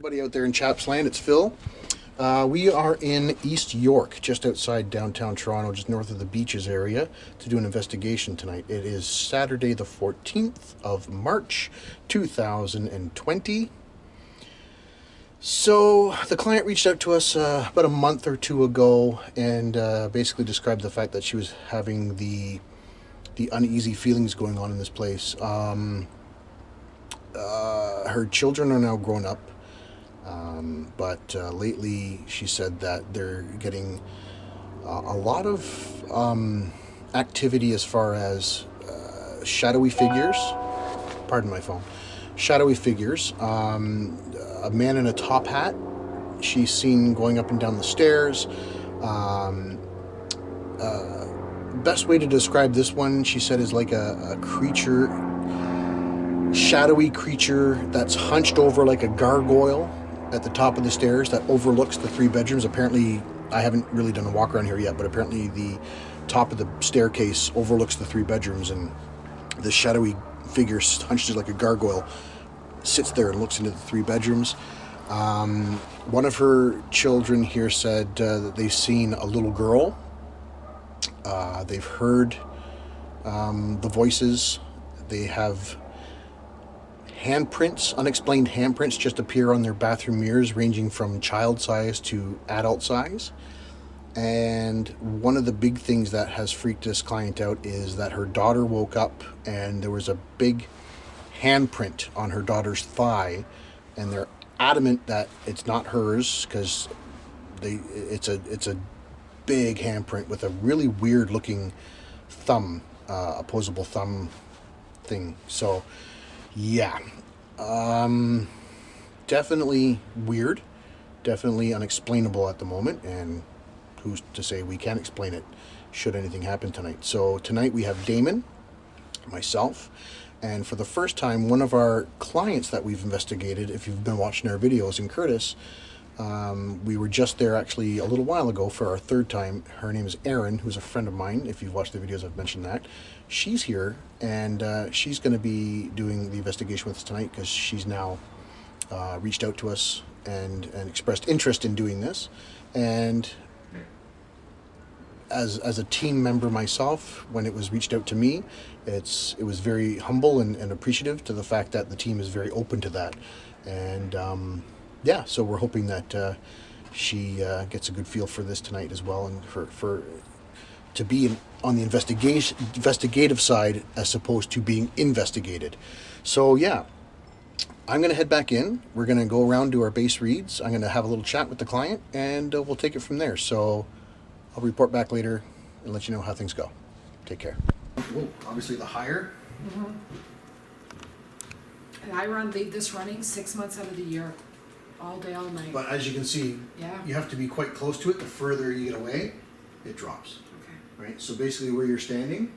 Everybody out there in CHAPS land, it's Phil. We are in East York, just outside downtown Toronto, just north of the beaches area, to do an investigation tonight. It is Saturday the 14th of March, 2020. So the client reached out to us about a month or two ago and basically described the fact that she was having the uneasy feelings going on in this place. Her children are now grown up, but lately she said that they're getting a lot of activity as far as shadowy figures. Pardon my phone. Shadowy figures. A man in a top hat she's seen going up and down the stairs. Best way to describe this one, she said, is like a creature, shadowy creature that's hunched over like a gargoyle at the top of the stairs that overlooks the 3 bedrooms. Apparently, I haven't really done a walk around here yet, but apparently the top of the staircase overlooks the 3 bedrooms, and the shadowy figure hunched like a gargoyle sits there and looks into the 3 bedrooms. One of her children here said that they've seen a little girl. They've heard the voices. They have handprints, unexplained handprints, just appear on their bathroom mirrors, ranging from child size to adult size. And one of the big things that has freaked this client out is that her daughter woke up and there was a big handprint on her daughter's thigh, and they're adamant that it's not hers because it's a big handprint with a really weird looking thumb, opposable thumb thing. So yeah, definitely weird, definitely unexplainable at the moment, and who's to say we can't explain it should anything happen tonight. So tonight we have Damon, myself, and for the first time, one of our clients that we've investigated, if you've been watching our videos, in Curtis, we were just there actually a little while ago for our 3rd time. Her name is Erin, who's a friend of mine. If you've watched the videos, I've mentioned that. She's here, and she's going to be doing the investigation with us tonight because she's now reached out to us and expressed interest in doing this. And as a team member myself, when it was reached out to me, it was very humble and appreciative to the fact that the team is very open to that. And yeah, so we're hoping that she gets a good feel for this tonight as well, and for to be on the investigative side as opposed to being investigated. So yeah, I'm going to head back in. We're going to go around to our base reads. I'm going to have a little chat with the client, and we'll take it from there. So I'll report back later and let you know how things go. Take care. Whoa, obviously the higher. Mm-hmm. And I leave this running 6 months out of the year, all day, all night. But as you can see, yeah, you have to be quite close to it. The further you get away, it drops. Okay. Right? So basically where you're standing,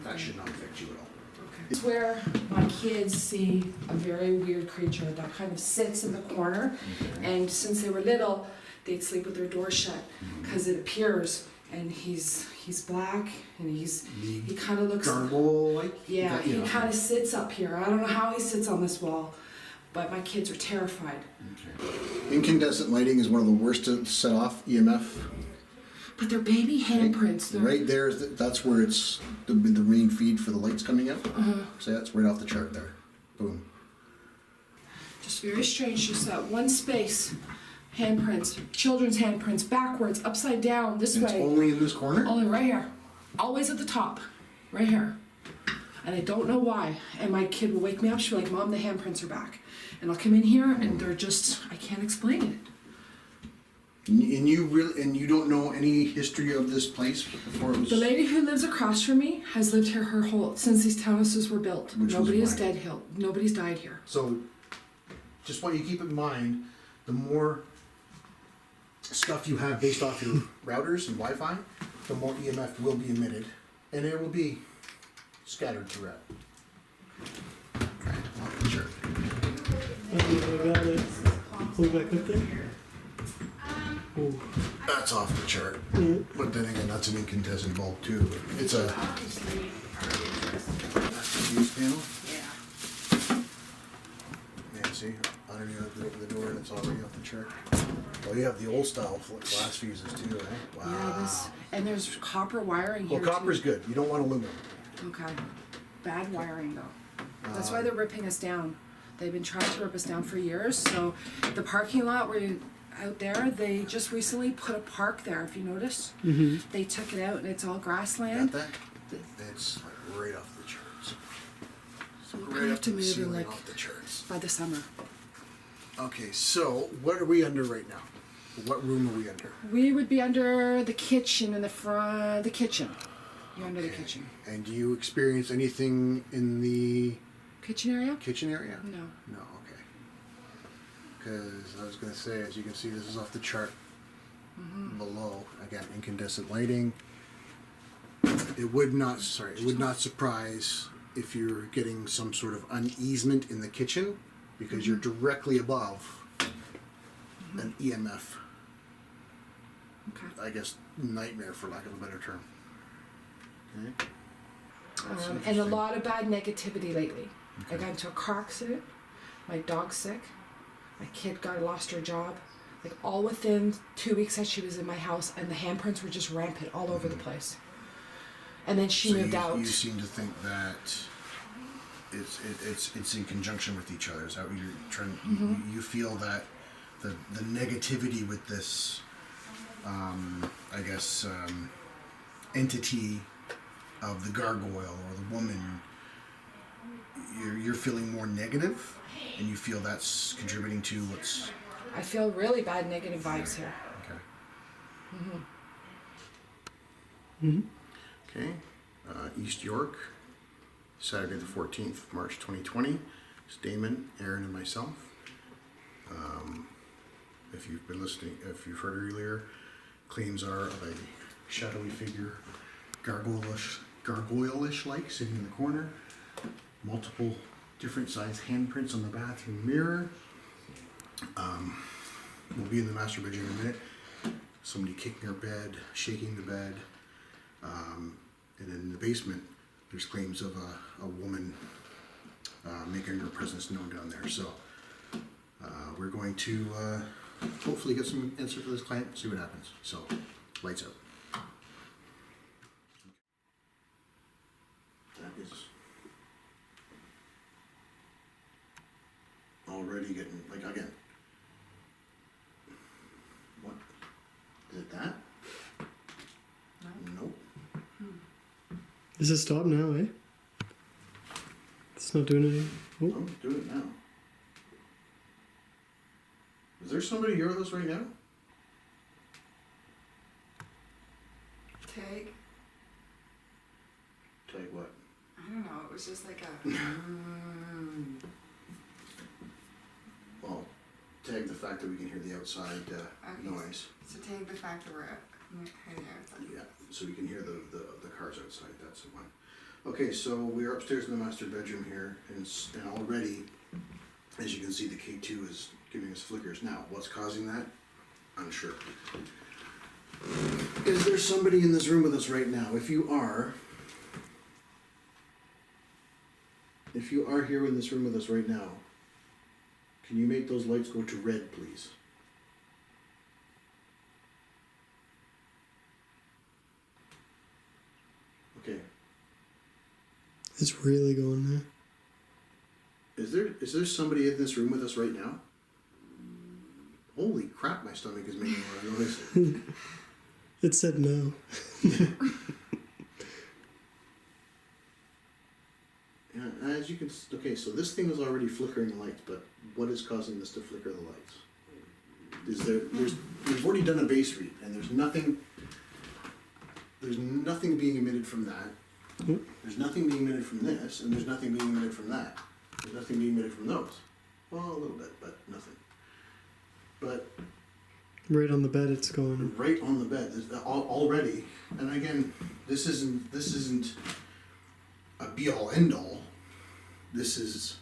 that should not affect you at all. Okay. It's where my kids see a very weird creature that kind of sits in the corner. Okay. And since they were little, they'd sleep with their doors shut because it appears, and he's black, and he kind of looks gargoyle-like. Yeah, he kind of sits up here. I don't know how he sits on this wall, but my kids are terrified. Okay. Incandescent lighting is one of the worst to set off EMF. But they're baby handprints. Right there, that's where it's the main feed for the lights coming out. So that's right off the chart there. Boom. Just very strange, just that one space. Handprints, children's handprints, backwards, upside down, this way. It's only in this corner? Only right here. Always at the top. Right here. And I don't know why. And my kid will wake me up, she'll be like, Mom, the handprints are back. And I'll come in here and they're just, I can't explain it. And you don't know any history of this place before it was... The lady who lives across from me has lived here since these townhouses were built. Nobody's died here. So, just want you to keep in mind, the more stuff you have based off your routers and Wi-Fi, the more EMF will be emitted, and it will be scattered throughout. Okay, sure. Pull back up there. That's off the chart. But then again, that's an incandescent bulb too. It's a fuse panel. Yeah. Yeah, see, underneath the door, and it's it's already off the chart. Oh, you have the old style glass fuses too, eh? Wow. Yeah, and there's copper wiring here Well, copper's too. good. You don't want aluminum. Okay. Bad wiring though. That's why they're ripping us down. They've been trying to rip us down for years. So the parking lot where you out there, they just recently put a park there. If you noticed, they took it out and it's all grassland. Got that? It's like right off the charts. So we're Right gonna have up to the move in ceiling, like off the charts. by the summer. Okay, so what are we under right now? What room are we under? We would be under the kitchen in the front. The kitchen. You're under the kitchen. And do you experience anything in the Kitchen area? kitchen area? No. No, okay. Because I was going to say, as you can see, this is off the chart below. Again, incandescent lighting. It would not surprise if you're getting some sort of uneasement in the kitchen because you're directly above an EMF, Okay. I guess, nightmare for lack of a better term. Okay. That's And a interesting. lot of bad negativity lately. I got into a car accident. My dog's sick. My kid lost her job. Like all within 2 weeks that she was in my house, and the handprints were just rampant all over the place. And then she So moved out. You seem to think that it's in conjunction with each other. Is that what you're trying? You feel that the negativity with this, I guess, entity of the gargoyle or the woman, you're feeling more negative, and you feel that's contributing to what's I feel really bad negative vibes here. okay. Okay, East York, Saturday the 14th of March 2020. It's Damon, Aaron, and myself. If you've been listening, if you've heard earlier, claims are of a shadowy figure, gargoyle-ish like, sitting in the corner. Multiple different size handprints on the bathroom mirror. We'll be in the master bedroom in a minute. Somebody kicking her bed, shaking the bed. And in the basement, there's claims of a woman making her presence known down there. So we're going to hopefully get some answer for this client, see what happens. So, lights out. That is already getting, like, again. What? Is it that? Nope. Does it stop now, eh? It's not doing anything. Oh, I'm doing it now. Is there somebody here with us right now? Tag? Tell you what. I don't know. It was just like a. Well, tag the fact that we can hear the outside noise. So take the fact that we're Yeah, so we can hear the cars outside. That's the one. Okay, so we're upstairs in the master bedroom here, and already, as you can see, the K2 is giving us flickers. Now, what's causing that? Unsure. Is there somebody in this room with us right now? If you are here in this room with us right now, can you make those lights go to red, please? Okay. it's really going there. Is there somebody in this room with us right now? Holy crap, my stomach is making a lot of noise. It said no. Yeah, as you can, okay, so this thing is already flickering lights, but what is causing this to flicker the lights? We've already done a base read, and there's nothing being emitted from that. There's nothing being emitted from this, and there's nothing being emitted from that. There's nothing being emitted from those. Well, a little bit, but nothing. But Right on the bed it's going. right on the bed already, and again, this isn't a be all end all. This is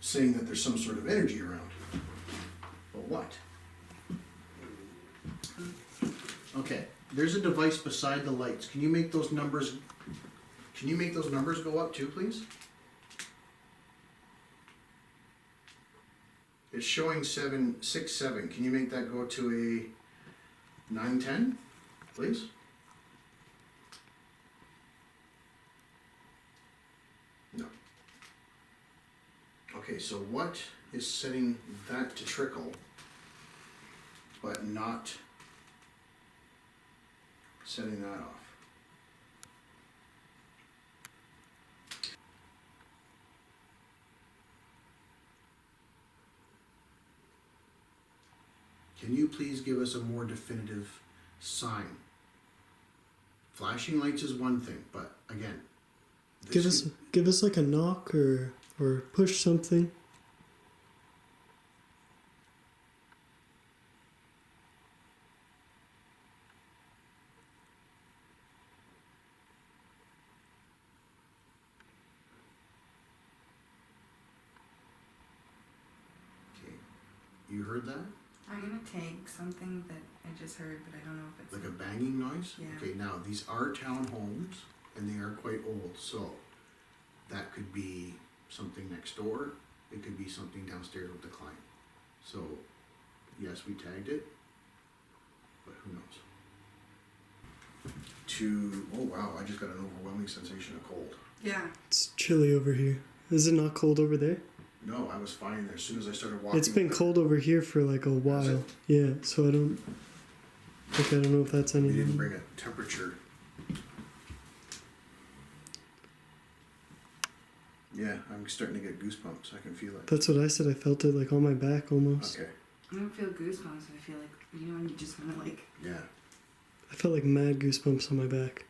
saying that there's some sort of energy around. But what? Okay, there's a device beside the lights. Can you make those numbers go up too, please? It's showing 767. Can you make that go to a 910, please? No. Okay, so what is setting that to trickle, but not setting that off? Can you please give us a more definitive sign? Flashing lights is one thing, but again, Give us like a knock or push something. Okay, you heard that? I'm gonna take something that I just heard, but I don't know if it's Like a banging noise? Yeah. Okay, now these are townhomes and they are quite old, so that could be something next door, it could be something downstairs with the client. So, yes, we tagged it, but who knows? Oh wow, I just got an overwhelming sensation of cold. Yeah. It's chilly over here. Is it not cold over there? No, I was fine there. As soon as I started walking. It's been cold over here for like a while. Yeah, so I don't know if that's We any. didn't bring a temperature. Yeah, I'm starting to get goosebumps. I can feel it. That's what I said. I felt it like on my back almost. Okay. I don't feel goosebumps. I feel like, you know, when you just wanna like. Yeah. I felt like mad goosebumps on my back.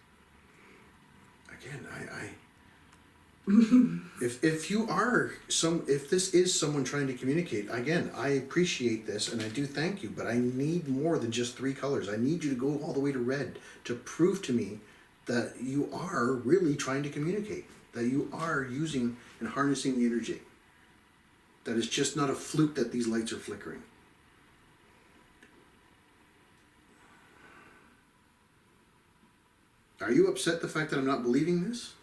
Again, if this is someone trying to communicate, again, I appreciate this and I do thank you, but I need more than just 3 colors. I need you to go all the way to red to prove to me that you are really trying to communicate, that you are using and harnessing the energy. That it's just not a fluke that these lights are flickering. Are you upset the fact that I'm not believing this?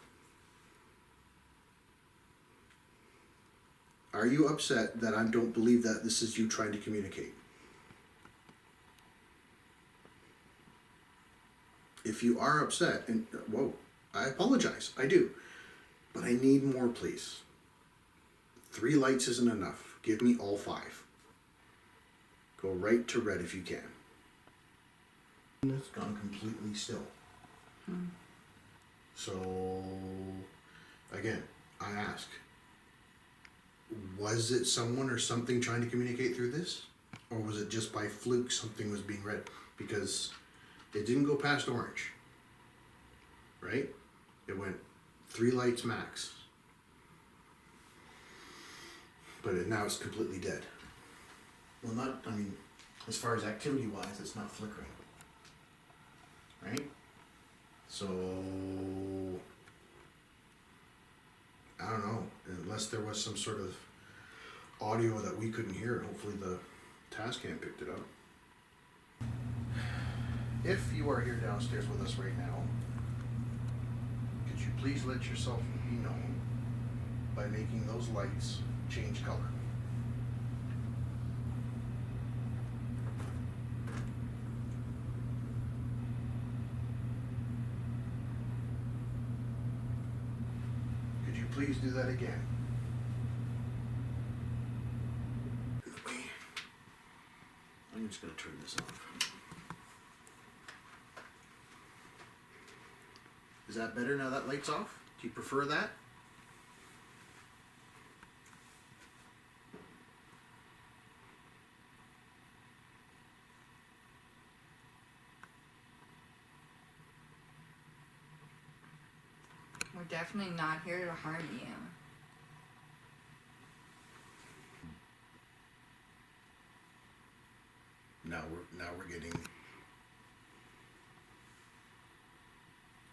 Are you upset that I don't believe that this is you trying to communicate? If you are upset, and whoa, I apologize, I do. But I need more, please. 3 lights isn't enough. Give me all 5. Go right to red if you can. It's gone completely still. So, again, I ask, was it someone or something trying to communicate through this? Or was it just by fluke something was being read? Because it didn't go past orange, right? It went 3 lights max. But now it's completely dead. Well, as far as activity-wise, it's not flickering, right? So, I don't know, unless there was some sort of audio that we couldn't hear, hopefully the Tascam picked it up. If you are here downstairs with us right now, could you please let yourself be known by making those lights change color? Could you please do that again? I'm just going to turn this off. Is that better now that light's off? Do you prefer that? We're definitely not here to harm you. Now we're getting.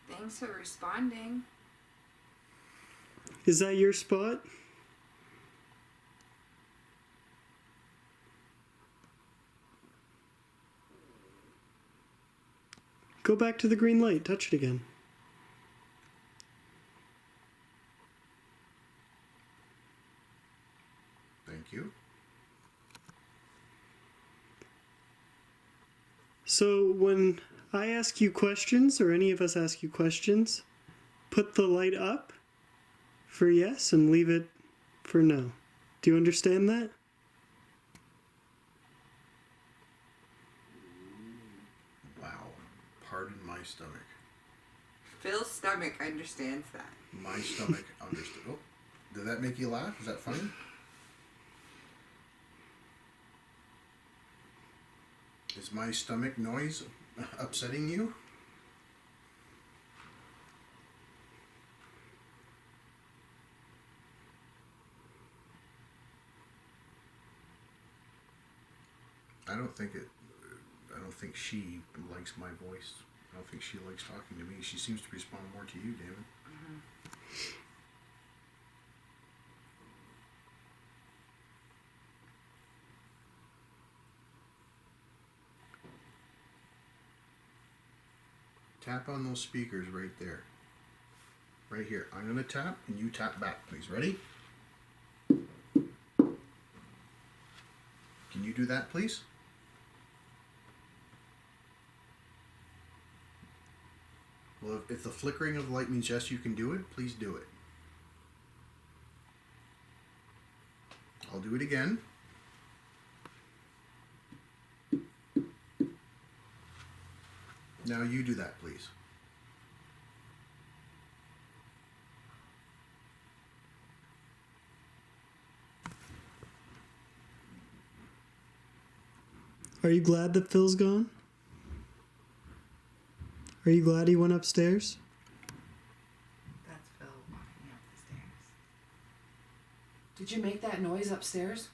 Thanks for responding. Is that your spot? Go back to the green light. Touch it again. Thank you. So when I ask you questions, or any of us ask you questions, put the light up for yes and leave it for no. Do you understand that? Wow. Pardon my stomach. Phil's stomach understands that. My stomach understood. Oh, did that make you laugh? Is that funny? Is my stomach noise upsetting you? I don't think she likes my voice. I don't think she likes talking to me. She seems to respond more to you, David. Tap on those speakers right there. Right here. I'm going to tap and you tap back, please. Ready? Can you do that, please? Well, if the flickering of the light means yes, you can do it, please do it. I'll do it again. Now you do that, please. Are you glad that Phil's gone? Are you glad he went upstairs? That's Phil walking up the stairs. Did you make that noise upstairs?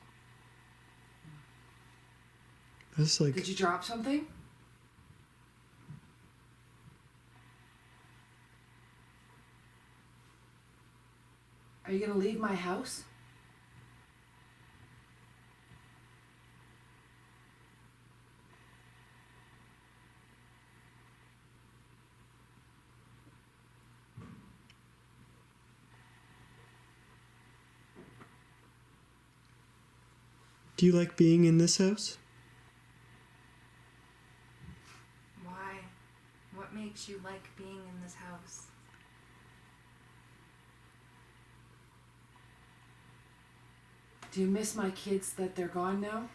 That's like, Did you drop something? Are you gonna leave my house? do you like being in this house? Why? What makes you like being in this house? Do you miss my kids that they're gone now?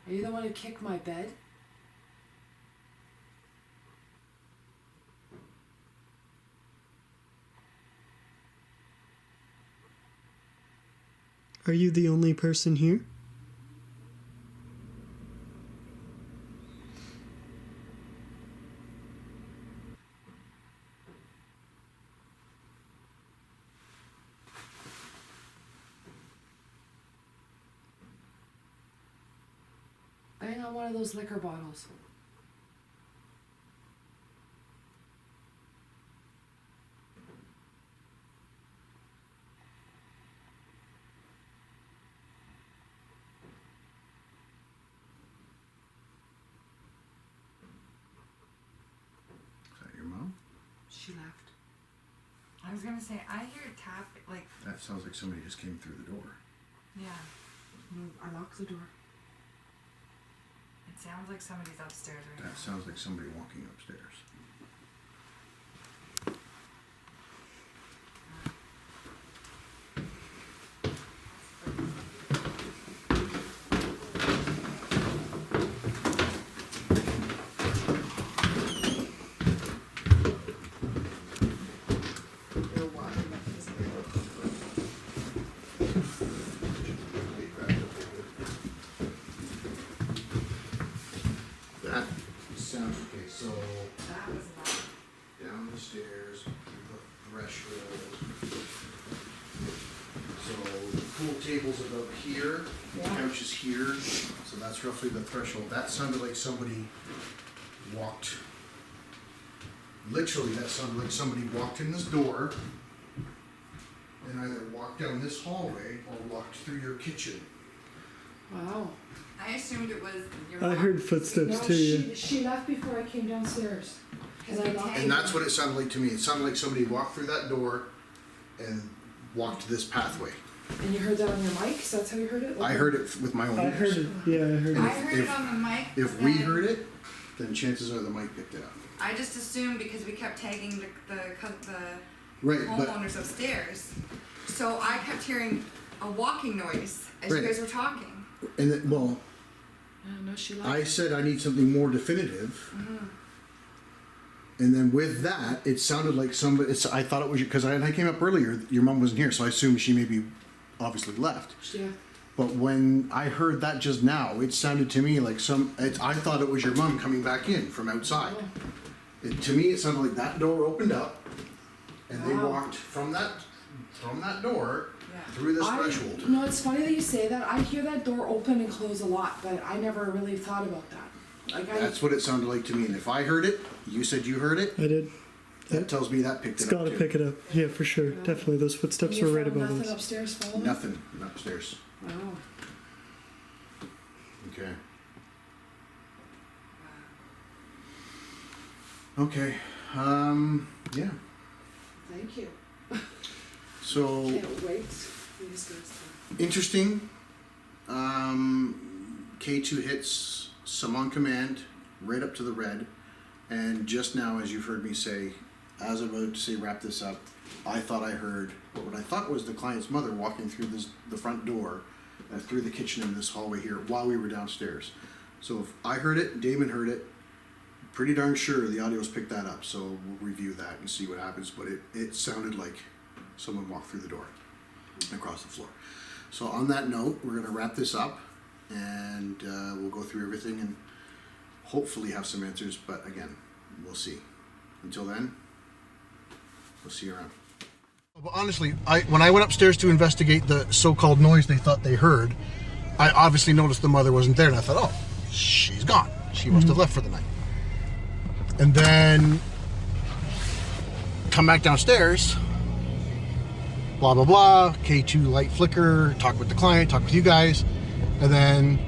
Are you the one who kicked my bed? Are you the only person here? Bang on one of those liquor bottles. Is that your mom? She left. I was gonna say, I hear tap, like, That sounds like somebody just came through the door. yeah. I locked the door. It sounds like somebody's upstairs right now. That sounds like somebody walking upstairs. They're walking up the stairs. That sounds okay. So That was loud. down the stairs, through the threshold. So the pool table's about here, the Yeah. couch is here, so that's roughly the threshold. That sounded like somebody walked. Literally, that sounded like somebody walked in this door and either walked down this hallway or walked through your kitchen. Wow. I assumed it was your I mom. heard footsteps No, too. Yeah. she left before I came downstairs. 'Cause I knocked And that's what it sounded like to me. It sounded like somebody walked through that door and walked this pathway. And you heard that on your mic? So that's how you heard it? I heard it with my own I ears. heard it. Yeah, I heard I it. heard it on the mic. If but we then heard it, then chances are the mic picked it up. I just assumed because we kept tagging the Right, but homeowners upstairs. So I kept hearing a walking noise as Right. you guys were talking. and then, well, No, she liked I it. said I need something more definitive. And then with that, it sounded like somebody. I thought it was because I came up earlier. Your mom wasn't here, so I assumed she maybe obviously left. Yeah. But when I heard that just now, it sounded to me like I thought it was your mom coming back in from outside. To me, it sounded like that door opened up, and they Wow. walked from that door Yeah. through this threshold. You know, it's funny that you say that. I hear that door open and close a lot, but I never really thought about that. Like That's what it sounded like to me. And if I heard it, you said you heard it. I did. That tells me that picked It's it up got to too. pick it up. Yeah, for sure. Definitely. Those footsteps were right above nothing us. upstairs following? Nothing upstairs. Wow. Okay. Okay. Yeah. Thank you. So Can't wait for these guys interesting. K2 hits some on command, right up to the red, and just now, as you've heard me say, as I'm about to say wrap this up, I thought I heard what I thought was the client's mother walking through the front door, through the kitchen in this hallway here while we were downstairs. So if I heard it, Damon heard it. Pretty darn sure the audio's picked that up. So we'll review that and see what happens. But it sounded like someone walked through the door across the floor. So on that note, we're gonna wrap this up, and we'll go through everything and hopefully have some answers. But again, we'll see. Until then, we'll see you around. But honestly, when I went upstairs to investigate the so-called noise they thought they heard, I obviously noticed the mother wasn't there, and I thought, oh, she's gone. She must have left for the night. And then come back downstairs, blah, blah, blah, K2 light flicker, talk with the client, talk with you guys, and then,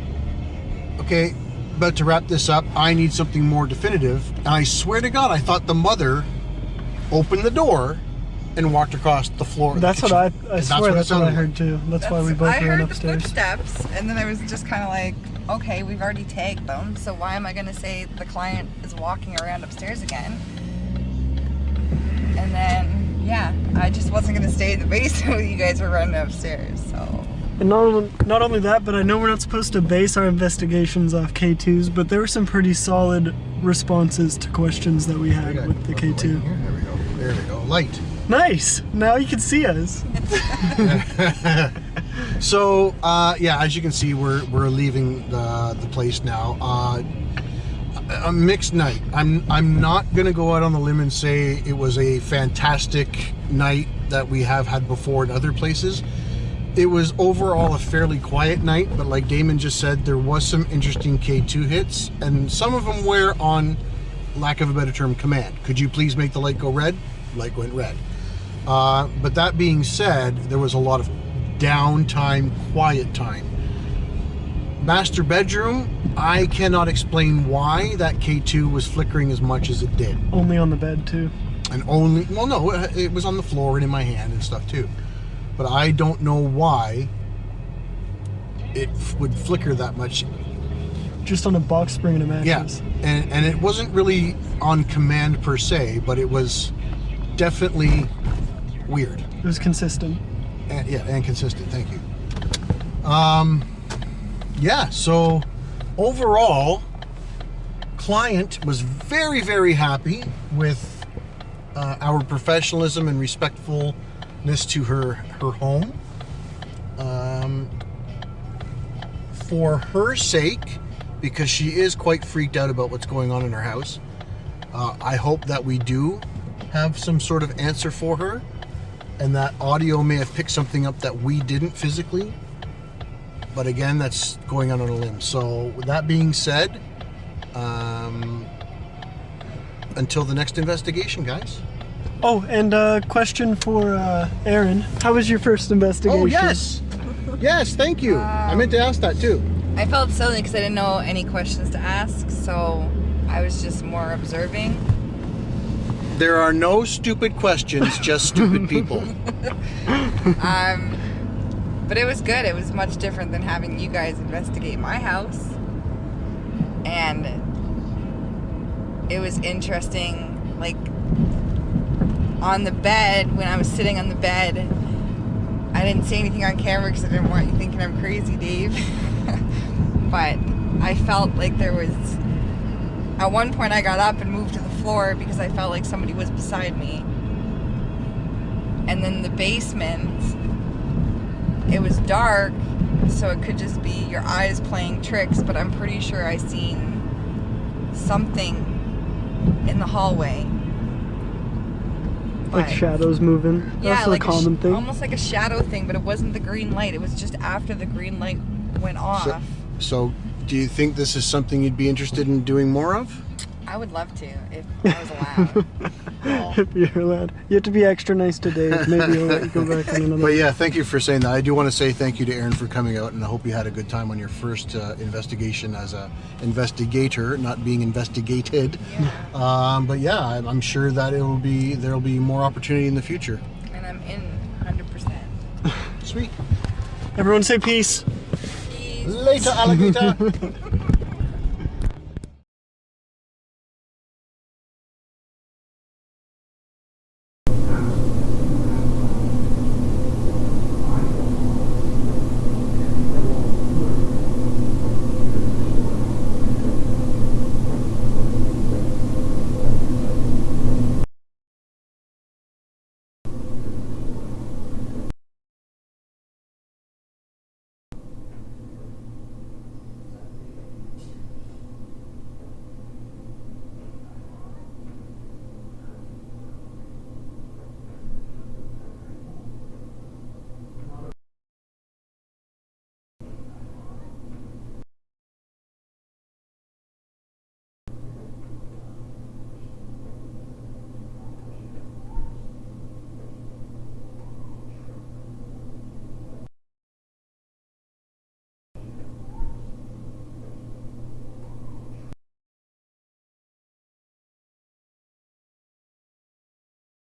okay, about to wrap this up, I need something more definitive, and I swear to God, I thought the mother opened the door and walked across the floor. of the That's what kitchen. I And swear it that's what I sounded heard too. That's why we both I ran heard upstairs. the footsteps, and then I was just kind of like, okay, we've already tagged them, so why am I going to say the client is walking around upstairs again? And then, yeah, I just wasn't going to stay in the basement when you guys were running upstairs, so. And not only that, but I know we're not supposed to base our investigations off K2s, but there were some pretty solid responses to questions that we had with the K2. There we go. There we go. Light. Nice! Now you can see us. So, yeah, as you can see, we're leaving the place now. A mixed night. I'm not gonna go out on the limb and say it was a fantastic night that we have had before in other places. It was overall a fairly quiet night, but like Damon just said, there was some interesting K2 hits, and some of them were on, lack of a better term, command. Could you please make the light go red? Light went red. But that being said, there was a lot of downtime, quiet time. Master bedroom, I cannot explain why that K2 was flickering as much as it did. Only on the bed too. And only, well, no, it was on the floor and in my hand and stuff too. But I don't know why it would flicker that much. Just on a box spring and a Yeah, mattress. and it wasn't really on command per se, but it was definitely weird. It was consistent. And consistent. Thank you. Yeah. So overall, client was very, very happy with our professionalism and respectfulness to her home. For her sake, because she is quite freaked out about what's going on in her house, I hope that we do have some sort of answer for her, and that audio may have picked something up that we didn't physically. But again, that's going out on a limb. So with that being said, until the next investigation, guys. Oh, and a question for Aaron. How was your first investigation? Oh, yes. Yes, thank you. I meant to ask that too. I felt silly because I didn't know any questions to ask, so I was just more observing. There are no stupid questions, just stupid people. But it was good. It was much different than having you guys investigate my house. And it was interesting, like, on the bed, when I was sitting on the bed, I didn't say anything on camera because I didn't want you thinking I'm crazy, Dave. But I felt like there was, at one point I got up and moved to the floor because I felt like somebody was beside me. And then the basement, it was dark, so it could just be your eyes playing tricks, but I'm pretty sure I seen something in the hallway. Like But- shadows moving. yeah, That's like a common thing. almost like a shadow thing, but it wasn't the green light. It was just after the green light went off. So, do you think this is something you'd be interested in doing more of? I would love to if I was allowed. If you're allowed. You have to be extra nice to Dave. Maybe he'll let you go back on another. But yeah, thank you for saying that. I do want to say thank you to Aaron for coming out, and I hope you had a good time on your first investigation as a investigator, not being investigated. But yeah, I'm sure that there'll be more opportunity in the future. And I'm in 100%. Sweet. Everyone say peace. Peace. Later, alligator.